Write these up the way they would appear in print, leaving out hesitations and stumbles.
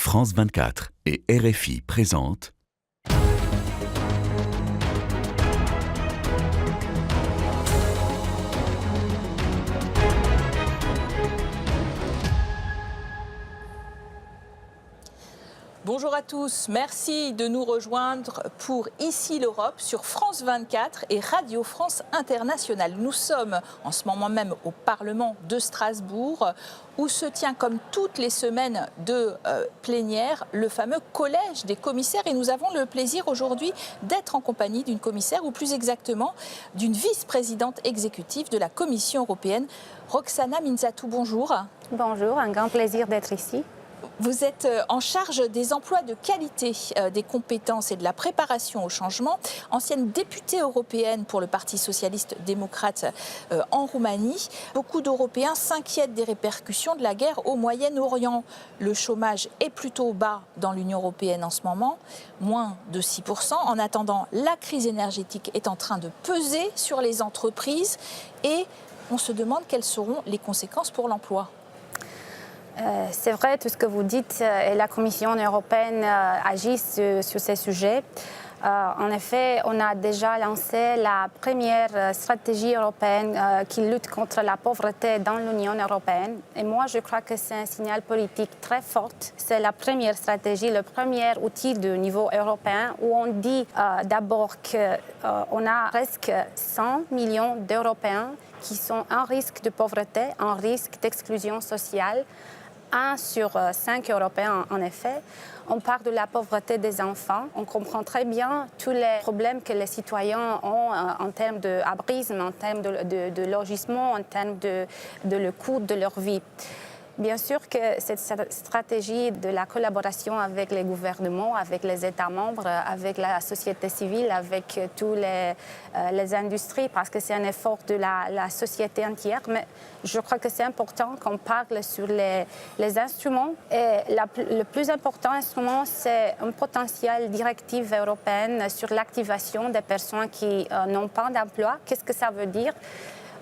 France 24 et RFI présentent Bonjour à tous, merci de nous rejoindre pour Ici l'Europe sur France 24 et Radio France Internationale. Nous sommes en ce moment même au Parlement de Strasbourg où se tient comme toutes les semaines de plénière le fameux collège des commissaires et nous avons le plaisir aujourd'hui d'être en compagnie d'une commissaire ou plus exactement d'une vice-présidente exécutive de la Commission européenne, Roxana Minzatou. Bonjour. Bonjour, un grand plaisir d'être ici. Vous êtes en charge des emplois de qualité, des compétences et de la préparation au changement, ancienne députée européenne pour le Parti socialiste-démocrate en Roumanie. Beaucoup d'Européens s'inquiètent des répercussions de la guerre au Moyen-Orient. Le chômage est plutôt bas dans l'Union européenne en ce moment, moins de 6%. En attendant, la crise énergétique est en train de peser sur les entreprises et on se demande quelles seront les conséquences pour l'emploi. C'est vrai tout ce que vous dites et la Commission européenne agit sur ces sujets. En effet, on a déjà lancé la première stratégie européenne qui lutte contre la pauvreté dans l'Union européenne. Et moi, je crois que c'est un signal politique très fort. C'est la première stratégie, le premier outil de niveau européen où on dit d'abord qu'on a presque 100 millions d'Européens qui sont en risque de pauvreté, en risque d'exclusion sociale. 1 sur 5 Européens, en effet. On parle de la pauvreté des enfants. On comprend très bien tous les problèmes que les citoyens ont en termes d'abrisme, en termes de logement, en termes de le coût de leur vie. Bien sûr que cette stratégie de la collaboration avec les gouvernements, avec les États membres, avec la société civile, avec tous les industries, parce que c'est un effort de la société entière. Mais je crois que c'est important qu'on parle sur les instruments. Et le plus important instrument, c'est une potentielle directive européenne sur l'activation des personnes qui n'ont pas d'emploi. Qu'est-ce que ça veut dire ?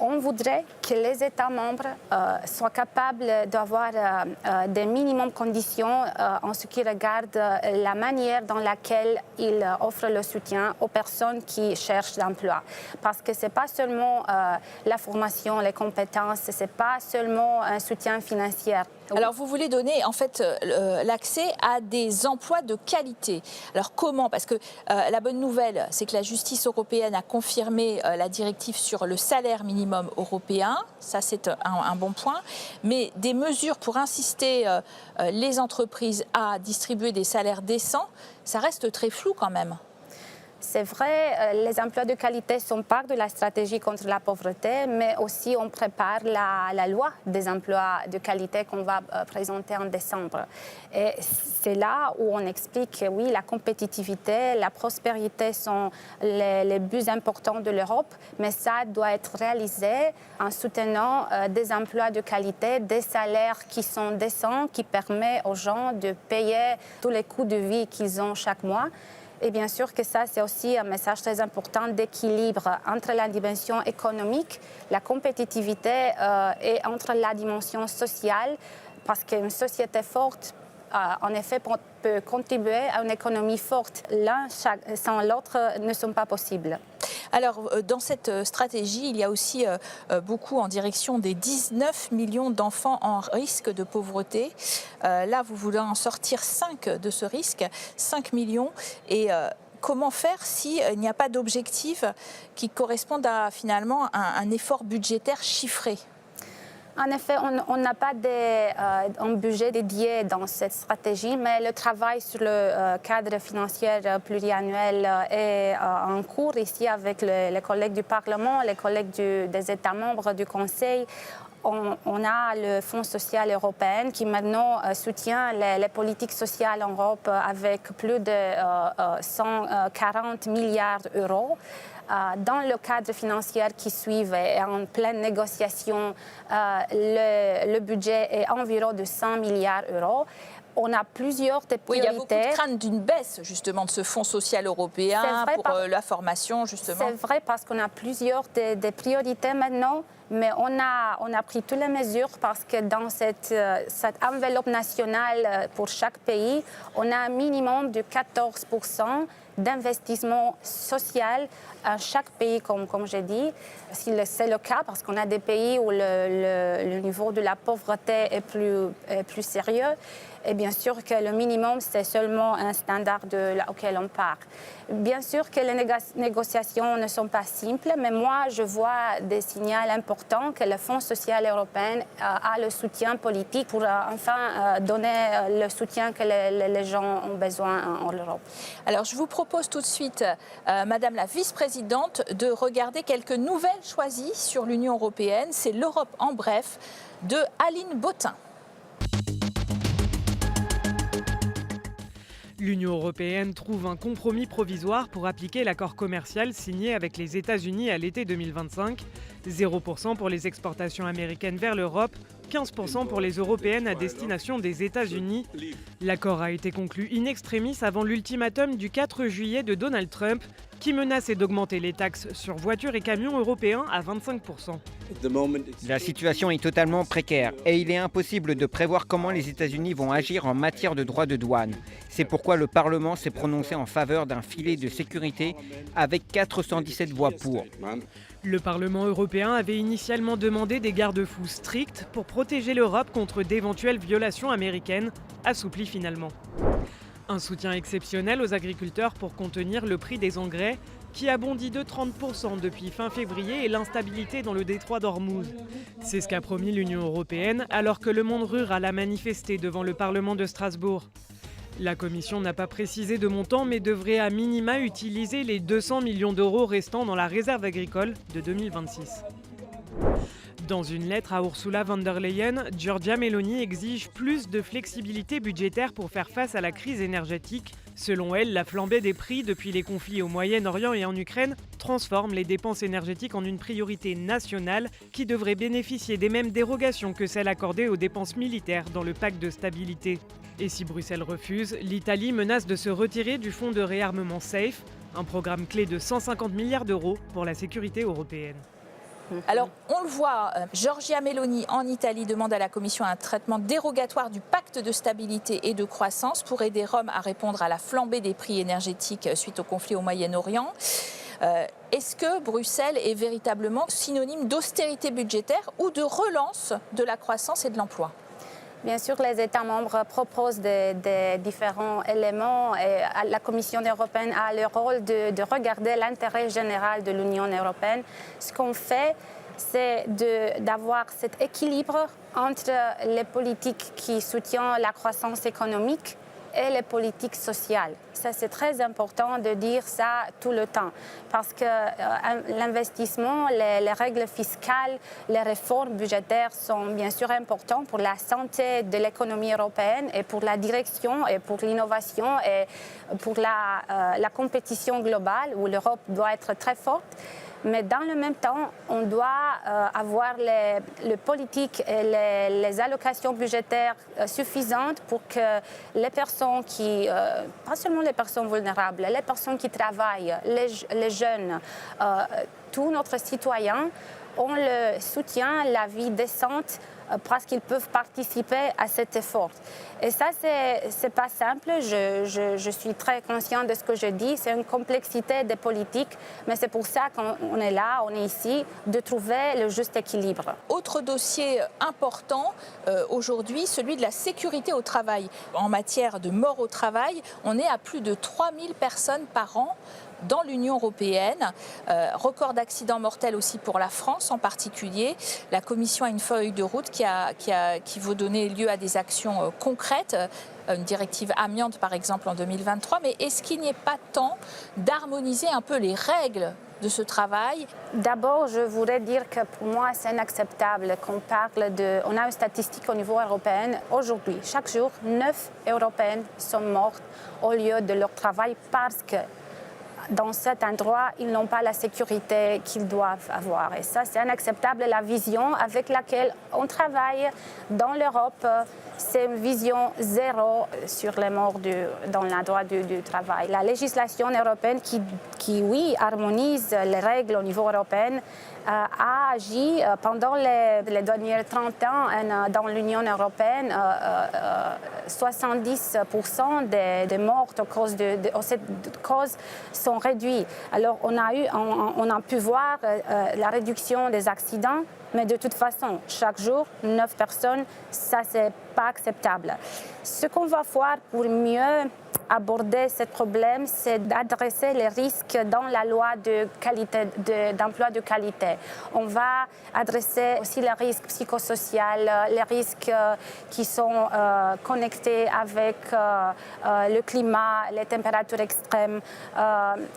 On voudrait que les États membres soient capables d'avoir des minimum conditions en ce qui regarde la manière dans laquelle ils offrent le soutien aux personnes qui cherchent d'emploi. Parce que ce n'est pas seulement la formation, les compétences, ce n'est pas seulement un soutien financier. Alors vous voulez donner en fait l'accès à des emplois de qualité. Alors comment ? Parce que la bonne nouvelle, c'est que la justice européenne a confirmé la directive sur le salaire minimum européen. Ça, c'est un bon point. Mais des mesures pour inciter les entreprises à distribuer des salaires décents, ça reste très flou quand même. C'est vrai, les emplois de qualité sont part de la stratégie contre la pauvreté, mais aussi on prépare la loi des emplois de qualité qu'on va présenter en décembre. Et c'est là où on explique que oui, la compétitivité, la prospérité sont les buts importants de l'Europe, mais ça doit être réalisé en soutenant des emplois de qualité, des salaires qui sont décents, qui permettent aux gens de payer tous les coûts de vie qu'ils ont chaque mois. Et bien sûr que ça, c'est aussi un message très important d'équilibre entre la dimension économique, la compétitivité et entre la dimension sociale, parce qu'une société forte, en effet, peut contribuer à une économie forte. L'un sans l'autre ne sont pas possibles. Alors, dans cette stratégie, il y a aussi beaucoup en direction des 19 millions d'enfants en risque de pauvreté. Là, vous voulez en sortir 5 de ce risque, 5 millions. Et comment faire s'il n'y a pas d'objectif qui correspondent à finalement un effort budgétaire chiffré ? En effet, on n'a pas un budget dédié dans cette stratégie, mais le travail sur le cadre financier pluriannuel est en cours ici avec les collègues du Parlement, les collègues des États membres du Conseil. On a le Fonds social européen qui maintenant soutient les politiques sociales en Europe avec plus de 140 milliards d'euros. Dans le cadre financier qui suit et en pleine négociation, le budget est environ de 100 milliards d'euros. On a plusieurs des priorités. Oui, il y a beaucoup de craintes d'une baisse justement de ce Fonds social européen pour la formation justement. C'est vrai parce qu'on a plusieurs des priorités maintenant, Mais on a pris toutes les mesures parce que dans cette enveloppe nationale pour chaque pays, on a un minimum de 14% d'investissement social à chaque pays, comme j'ai dit. Si c'est le cas, parce qu'on a des pays où le niveau de la pauvreté est plus sérieux, et bien sûr que le minimum, c'est seulement un standard auquel on part. Bien sûr que les négociations ne sont pas simples, mais moi, je vois des signaux importants que le Fonds social européen a le soutien politique pour enfin donner le soutien que les gens ont besoin en Europe. Alors, je vous propose tout de suite, Madame la vice-présidente, de regarder quelques nouvelles choisies sur l'Union européenne. C'est l'Europe en bref de Aline Bottin. L'Union européenne trouve un compromis provisoire pour appliquer l'accord commercial signé avec les États-Unis à l'été 2025. 0% pour les exportations américaines vers l'Europe, 15% pour les européennes à destination des États-Unis. L'accord a été conclu in extremis avant l'ultimatum du 4 juillet de Donald Trump, qui menaçait d'augmenter les taxes sur voitures et camions européens à 25%. La situation est totalement précaire et il est impossible de prévoir comment les États-Unis vont agir en matière de droits de douane. C'est pourquoi le Parlement s'est prononcé en faveur d'un filet de sécurité avec 417 voix pour. Le Parlement européen avait initialement demandé des garde-fous stricts pour protéger l'Europe contre d'éventuelles violations américaines, assouplis finalement. Un soutien exceptionnel aux agriculteurs pour contenir le prix des engrais, qui a bondi de 30% depuis fin février et l'instabilité dans le détroit d'Ormuz. C'est ce qu'a promis l'Union européenne alors que le monde rural a manifesté devant le Parlement de Strasbourg. La Commission n'a pas précisé de montant mais devrait à minima utiliser les 200 millions d'euros restants dans la réserve agricole de 2026. Dans une lettre à Ursula von der Leyen, Giorgia Meloni exige plus de flexibilité budgétaire pour faire face à la crise énergétique. Selon elle, la flambée des prix depuis les conflits au Moyen-Orient et en Ukraine transforme les dépenses énergétiques en une priorité nationale qui devrait bénéficier des mêmes dérogations que celles accordées aux dépenses militaires dans le pacte de stabilité. Et si Bruxelles refuse, l'Italie menace de se retirer du fonds de réarmement SAFE, un programme clé de 150 milliards d'euros pour la sécurité européenne. Alors, on le voit, Giorgia Meloni en Italie demande à la Commission un traitement dérogatoire du pacte de stabilité et de croissance pour aider Rome à répondre à la flambée des prix énergétiques suite au conflit au Moyen-Orient. Est-ce que Bruxelles est véritablement synonyme d'austérité budgétaire ou de relance de la croissance et de l'emploi ? Bien sûr, les États membres proposent des différents éléments et la Commission européenne a le rôle de regarder l'intérêt général de l'Union européenne. Ce qu'on fait, c'est d'avoir cet équilibre entre les politiques qui soutiennent la croissance économique et les politiques sociales. Ça, c'est très important de dire ça tout le temps parce que l'investissement, les règles fiscales, les réformes budgétaires sont bien sûr importantes pour la santé de l'économie européenne et pour la direction et pour l'innovation et pour la compétition globale où l'Europe doit être très forte. Mais dans le même temps, on doit avoir les politiques et les allocations budgétaires suffisantes pour que les personnes pas seulement les personnes vulnérables, les personnes qui travaillent, les jeunes, tous nos citoyens ont le soutien, la vie décente parce qu'ils peuvent participer à cet effort. Et ça, c'est pas simple. Je suis très consciente de ce que je dis. C'est une complexité des politiques, mais c'est pour ça qu'on est là, on est ici, de trouver le juste équilibre. Autre dossier important aujourd'hui, celui de la sécurité au travail. En matière de mort au travail, on est à plus de 3000 personnes par an dans l'Union européenne. Record d'accidents mortels aussi pour la France en particulier. La Commission a une feuille de route qui va donner lieu à des actions concrètes. Une directive amiante par exemple en 2023. Mais est-ce qu'il n'y a pas temps d'harmoniser un peu les règles de ce travail? D'abord, je voudrais dire que pour moi, c'est inacceptable qu'on parle de... On a une statistique au niveau européen. Aujourd'hui, chaque jour, 9 Européennes sont mortes au lieu de leur travail parce que dans cet endroit, ils n'ont pas la sécurité qu'ils doivent avoir. Et ça, c'est inacceptable. La vision avec laquelle on travaille dans l'Europe, c'est une vision zéro sur les morts dans le droit du travail. La législation européenne qui, oui, harmonise les règles au niveau européen, a agi pendant les derniers 30 ans dans l'Union européenne. 70% des morts à cause de cette cause sont réduits. Alors on a pu voir la réduction des accidents, mais de toute façon, chaque jour, 9 personnes, ça c'est pas acceptable. Ce qu'on va voir pour mieux aborder ce problème, c'est d'adresser les risques dans la loi d'emploi de qualité. On va adresser aussi les risques psychosociaux, les risques qui sont connectés avec le climat, les températures extrêmes.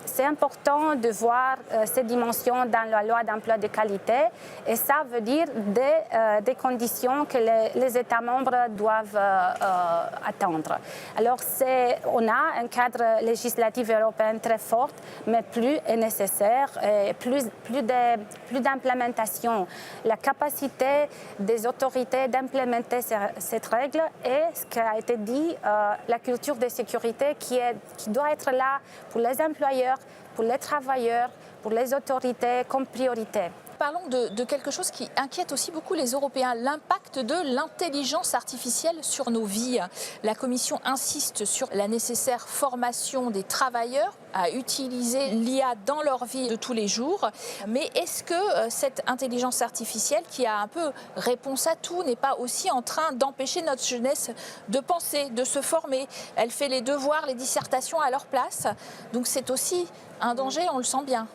C'est important de voir ces dimensions dans la loi d'emploi de qualité et ça veut dire des conditions que les États membres doivent attendre. Alors on a un cadre législatif européen très fort, mais plus est nécessaire, et plus d'implémentation. La capacité des autorités d'implémenter cette règle et ce qui a été dit, la culture de sécurité qui doit être là pour les employeurs, pour les travailleurs, pour les autorités comme priorité. Parlons de quelque chose qui inquiète aussi beaucoup les Européens, l'impact de l'intelligence artificielle sur nos vies. La Commission insiste sur la nécessaire formation des travailleurs à utiliser l'IA dans leur vie de tous les jours. Mais est-ce que cette intelligence artificielle qui a un peu réponse à tout n'est pas aussi en train d'empêcher notre jeunesse de penser, de se former? Elle fait les devoirs, les dissertations à leur place. Donc c'est aussi un danger, on le sent bien.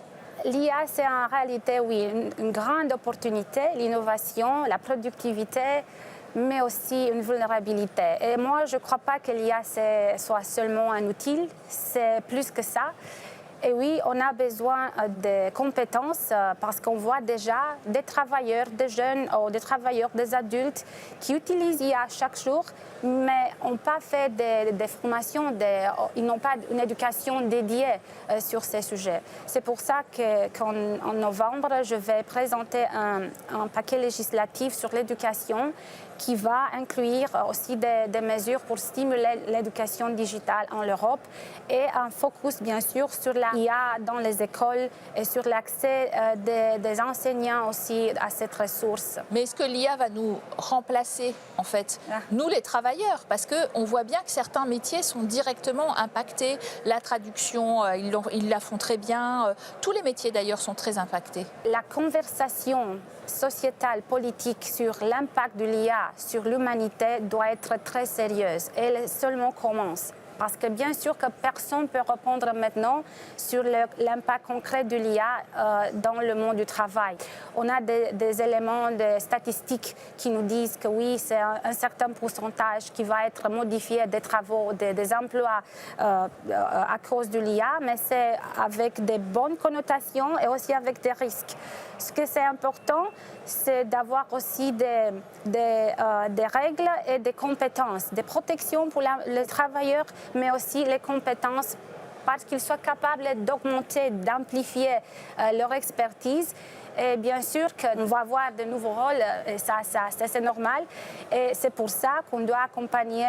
L'IA, c'est en réalité, oui, une grande opportunité, l'innovation, la productivité, mais aussi une vulnérabilité. Et moi, je ne crois pas que l'IA soit seulement un outil, c'est plus que ça. Et oui, on a besoin de compétences parce qu'on voit déjà des travailleurs, des jeunes ou des travailleurs, des adultes qui utilisent l'IA chaque jour, mais n'ont pas fait des formations, ils n'ont pas une éducation dédiée sur ces sujets. C'est pour ça qu'en novembre, je vais présenter un paquet législatif sur l'éducation qui va inclure aussi des mesures pour stimuler l'éducation digitale en Europe et un focus bien sûr sur la IA dans les écoles et sur l'accès des enseignants aussi à cette ressource. Mais est-ce que l'IA va nous remplacer en fait, nous les travailleurs? Parce qu'on voit bien que certains métiers sont directement impactés. La traduction, ils la font très bien. Tous les métiers d'ailleurs sont très impactés. La conversation sociétale, politique sur l'impact de l'IA sur l'humanité doit être très sérieuse. Elle seulement commence. Parce que bien sûr que personne ne peut répondre maintenant sur l'impact concret de l'IA dans le monde du travail. On a des éléments de statistiques qui nous disent que oui, c'est un certain pourcentage qui va être modifié des travaux, des emplois à cause de l'IA, mais c'est avec des bonnes connotations et aussi avec des risques. Ce que c'est important, c'est d'avoir aussi des règles et des compétences, des protections pour les travailleurs, mais aussi les compétences parce qu'ils soient capables d'augmenter, d'amplifier leur expertise. Et bien sûr qu'on va avoir de nouveaux rôles, et ça c'est normal. Et c'est pour ça qu'on doit accompagner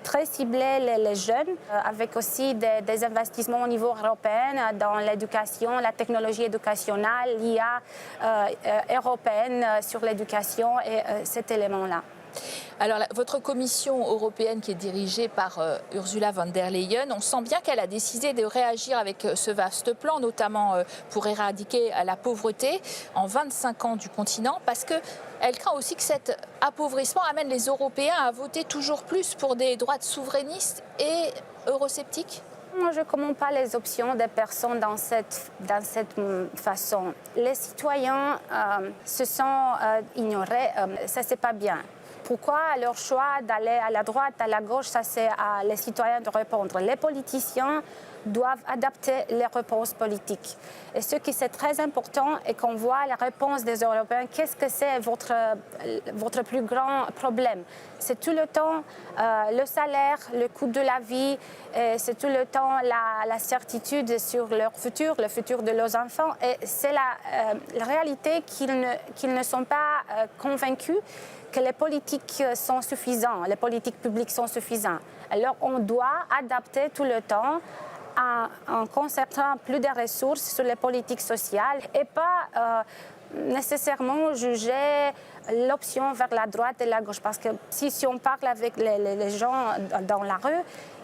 très cibler les jeunes, avec aussi des investissements au niveau européen dans l'éducation, la technologie éducationnelle, l'IA européenne sur l'éducation et cet élément-là. Alors, votre commission européenne qui est dirigée par Ursula von der Leyen, on sent bien qu'elle a décidé de réagir avec ce vaste plan, notamment pour éradiquer la pauvreté en 25 ans du continent, parce qu'elle craint aussi que cet appauvrissement amène les Européens à voter toujours plus pour des droites souverainistes et eurosceptiques. Moi, je ne commande pas les options des personnes dans cette façon. Les citoyens se sont ignorés, ça c'est pas bien. pourquoi leur choix d'aller à la droite, à la gauche, ça c'est à les citoyens de répondre. Les politiciens doivent adapter les réponses politiques. Et ce qui est très important est qu'on voit la réponse des Européens. Qu'est-ce que c'est votre plus grand problème? C'est tout le temps le salaire, le coût de la vie, c'est tout le temps la certitude sur leur futur, le futur de leurs enfants. Et c'est la réalité qu'ils ne sont pas convaincus que les politiques sont suffisants, les politiques publiques sont suffisantes. Alors on doit adapter tout le temps en concentrant plus de ressources sur les politiques sociales et pas nécessairement juger l'option vers la droite et la gauche. Parce que si on parle avec les gens dans la rue,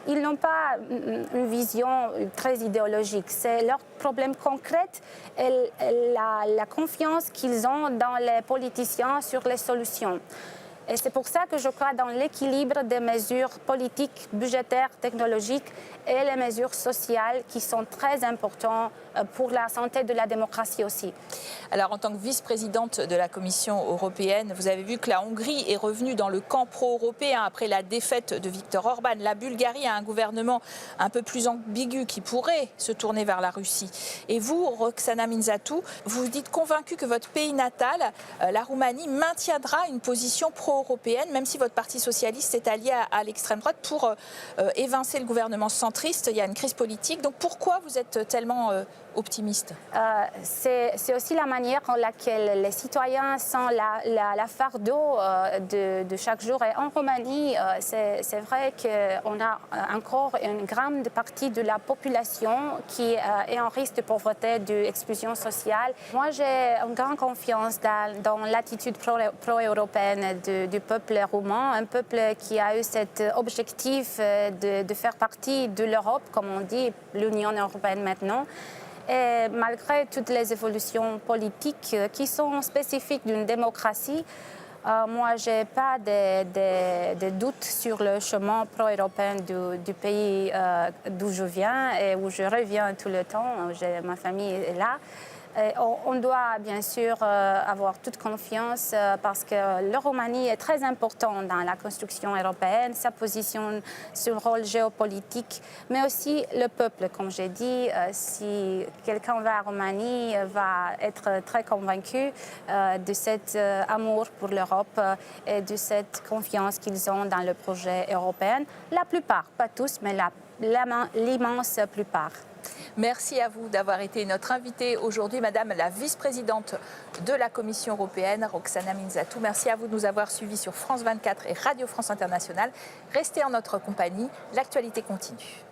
ils n'ont pas une vision très idéologique. C'est leur problème concret et la confiance qu'ils ont dans les politiciens sur les solutions. Et c'est pour ça que je crois dans l'équilibre des mesures politiques, budgétaires, technologiques et les mesures sociales qui sont très importantes pour la santé de la démocratie aussi. Alors, en tant que vice-présidente de la Commission européenne, vous avez vu que la Hongrie est revenue dans le camp pro-européen après la défaite de Viktor Orban. La Bulgarie a un gouvernement un peu plus ambigu qui pourrait se tourner vers la Russie. Et vous, Roxana Minzatou, vous vous dites convaincu que votre pays natal, la Roumanie, maintiendra une position pro-européenne, même si votre parti socialiste est allié à l'extrême droite pour évincer le gouvernement centriste. Il y a une crise politique. Donc pourquoi vous êtes tellement optimiste? C'est aussi la manière en laquelle les citoyens sont la fardeau de chaque jour. Et en Roumanie, c'est vrai qu'on a encore une grande partie de la population qui est en risque de pauvreté, d'exclusion sociale. Moi, j'ai une grande confiance dans l'attitude pro-européenne du peuple roumain, un peuple qui a eu cet objectif de faire partie de l'Europe, comme on dit, l'Union européenne maintenant. Et malgré toutes les évolutions politiques qui sont spécifiques d'une démocratie, moi, je n'ai pas de doute sur le chemin pro-européen du pays d'où je viens et où je reviens tout le temps. Ma famille est là. Et on doit bien sûr avoir toute confiance parce que la Roumanie est très importante dans la construction européenne, sa position sur le rôle géopolitique, mais aussi le peuple, comme j'ai dit. Si quelqu'un va en Roumanie, va être très convaincu de cet amour pour l'Europe et de cette confiance qu'ils ont dans le projet européen. La plupart, pas tous, mais l'immense plupart. Merci à vous d'avoir été notre invitée aujourd'hui, Madame la vice-présidente de la Commission européenne, Roxana Minzatou. Merci à vous de nous avoir suivis sur France 24 et Radio France Internationale. Restez en notre compagnie, l'actualité continue.